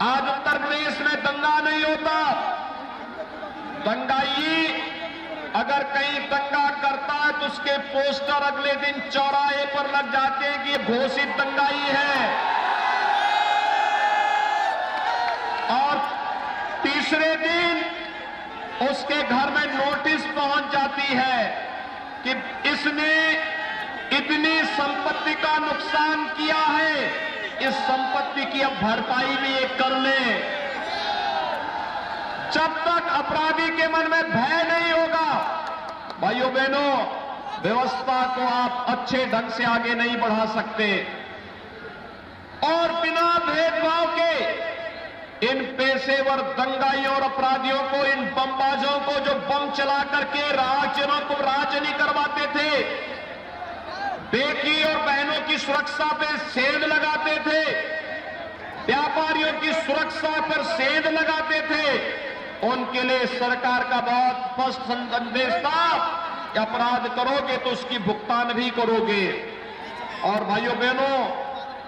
आज उत्तर प्रदेश में दंगा नहीं होता। दंगाई अगर कहीं दंगा करता है तो उसके पोस्टर अगले दिन चौराहे पर लग जाते हैं कि ये घोषित दंगाई है। और तीसरे दिन उसके घर में नोटिस पहुंच जाती है कि इसने इतनी संपत्ति का नुकसान किया है, इस संपत्ति की अब भरपाई भी ये कर ले। जब तक अपराधी के मन में भय नहीं होगा, भाइयों बहनों, व्यवस्था को आप अच्छे ढंग से आगे नहीं बढ़ा सकते। और बिना भेदभाव के इन पेशेवर दंगाइयों और अपराधियों को, इन बमबाजों को जो बम चला करके राज्यों को राज्य नहीं करवाते थे, बेटी और बहनों की सुरक्षा पे सेंध लगाते थे, व्यापारियों की सुरक्षा पर सेंध लगाते थे, उनके लिए सरकार का बहुत स्पष्ट संदेश था कि अपराध करोगे तो उसकी भुगतान भी करोगे। और भाइयों बहनों,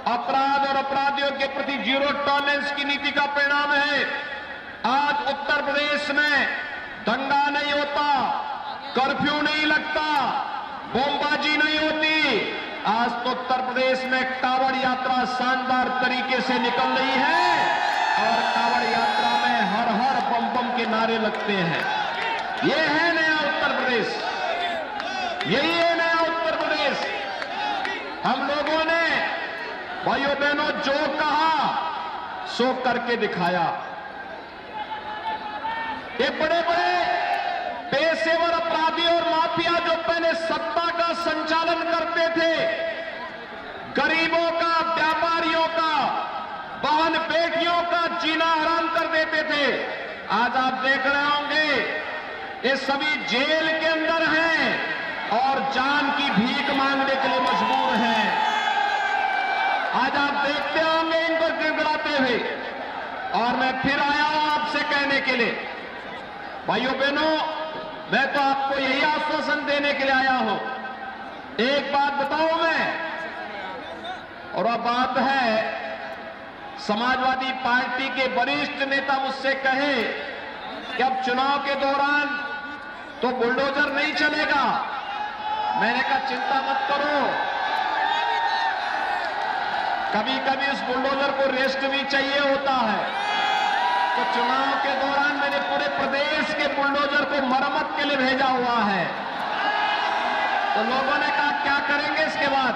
अपराध और अपराधियों के प्रति जीरो टॉलरेंस की नीति का परिणाम है आज उत्तर प्रदेश में दंगा नहीं होता, कर्फ्यू नहीं लगता, बमबाजी नहीं होती। आज तो उत्तर प्रदेश में कांवड़ यात्रा शानदार तरीके से निकल रही है और कांवड़ यात्रा में हर हर बम बम के नारे लगते हैं। ये है नया उत्तर प्रदेश, यही है नया उत्तर प्रदेश। हम लोगों ने भाइयों बहनों जो कहा सो करके दिखाया। ये बड़े बड़े पेशेवर अपराधी और माफिया जो पहले सत्ता का संचालन करते थे, गरीबों का, व्यापारियों का, बहन बेटियों का जीना हराम कर देते थे, आज आप देख रहे होंगे ये सभी जेल के अंदर हैं और जान की भीख मांगने के लिए मजबूर हैं। आज आप देखते होंगे इनको गिड़गिड़ाते हुए। और मैं फिर आया हूं आपसे कहने के लिए, भाइयों बहनों, मैं तो आपको यही आश्वासन देने के लिए आया हूं। एक बात बताऊं मैं, और वह बात है, समाजवादी पार्टी के वरिष्ठ नेता मुझसे कहे कि अब चुनाव के दौरान तो बुलडोजर नहीं चलेगा। मैंने कहा चिंता मत करो, कभी कभी उस बुलडोजर को रेस्ट भी चाहिए होता है। तो चुनाव के दौरान मैंने पूरे प्रदेश के बुलडोजर को मरम्मत के लिए भेजा हुआ है। तो लोगों ने कहा क्या करेंगे इसके बाद?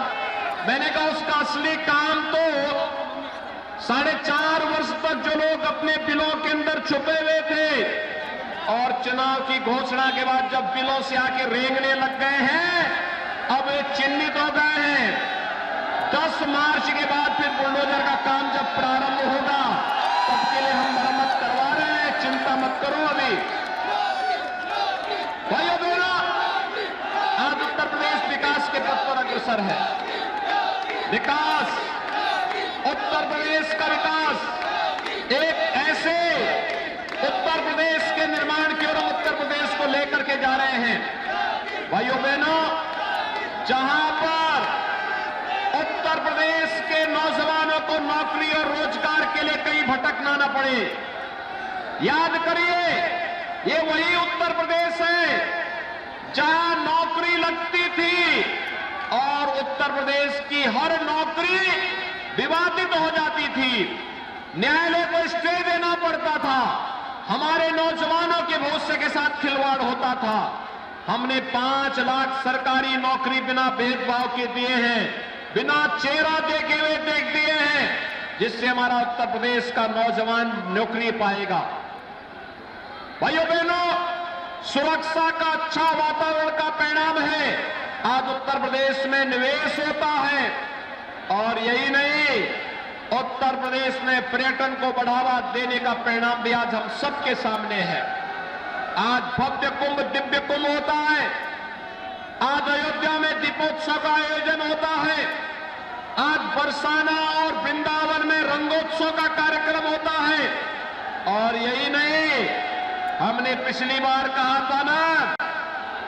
मैंने कहा उसका असली काम तो 4.5 वर्ष तक जो लोग अपने बिलों के अंदर छुपे हुए थे और चुनाव की घोषणा के बाद जब बिलों से आके रेंगने लग गए हैं, अब ये चिन्हित हो गए हैं। 10 मार्च के बाद फिर बुलडोजर का काम जब प्रारंभ होगा तब के लिए हम मरम्मत करवा रहे हैं, चिंता मत करो। अभी भाइयों बहनों, आज उत्तर प्रदेश विकास के पथ पर अग्रसर है। विकास, उत्तर प्रदेश का विकास, एक ऐसे उत्तर प्रदेश के निर्माण की ओर हम उत्तर प्रदेश को लेकर के जा रहे हैं। भाइयों बहनों, जहां पर उत्तर प्रदेश के नौजवानों को नौकरी और रोजगार के लिए कहीं भटकना न पड़े। याद करिए, ये वही उत्तर प्रदेश है जहां नौकरी लगती थी और उत्तर प्रदेश की हर नौकरी विवादित हो जाती थी, न्यायालय को स्टे देना पड़ता था, हमारे नौजवानों के भविष्य के साथ खिलवाड़ होता था। हमने 5 लाख सरकारी नौकरी बिना भेदभाव के दिए हैं, बिना चेहरा देखे हुए देख दिए हैं, जिससे हमारा उत्तर प्रदेश का नौजवान नौकरी पाएगा। भाइयों बहनों, सुरक्षा का अच्छा वातावरण का परिणाम है आज उत्तर प्रदेश में निवेश होता है। और यही नहीं, उत्तर प्रदेश में पर्यटन को बढ़ावा देने का परिणाम भी आज हम सबके सामने है। आज भव्य कुंभ, दिव्य कुंभ होता है, आज अयोध्या में दीपोत्सव का आयोजन होता है, आज बरसाना और वृंदावन में रंगोत्सव का कार्यक्रम होता है। और यही नहीं, हमने पिछली बार कहा था ना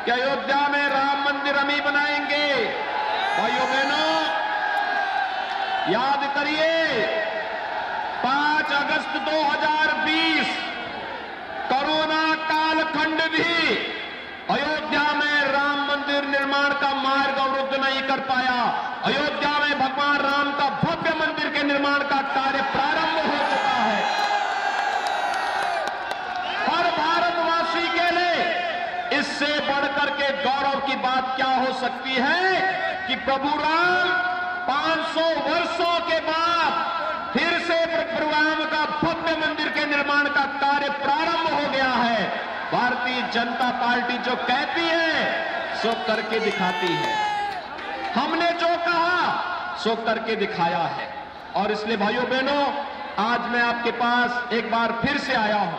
कि अयोध्या में राम मंदिर हम ही बनाएंगे। भाइयों बहनों, याद करिए, 5 अगस्त आज 2020 कोरोना कालखंड भी अयोध्या में राम मंदिर निर्माण का मार्ग अवरुद्ध नहीं कर पाया। अयोध्या में भगवान राम का भव्य मंदिर के निर्माण का कार्य प्रारंभ हो चुका है। हर भारतवासी के लिए इससे बढ़कर के गौरव की बात क्या हो सकती है कि प्रभु राम 500 वर्षों के बाद फिर से प्रभु राम का भव्य मंदिर के निर्माण का कार्य प्रारंभ हो गया है। भारतीय जनता पार्टी जो कहती है सो करके दिखाती है। हमने जो कहा सो करके दिखाया है। और इसलिए भाइयों बहनों, आज मैं आपके पास एक बार फिर से आया हूं।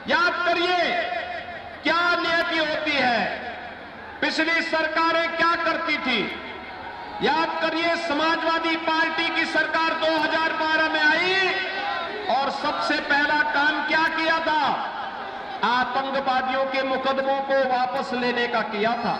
याद करिए क्या नियति होती है, पिछली सरकारें क्या करती थी। याद करिए समाजवादी पार्टी की सरकार 2012 में आई और सबसे पहला काम क्या किया था, आतंकवादियों के मुकदमों को वापस लेने का किया था।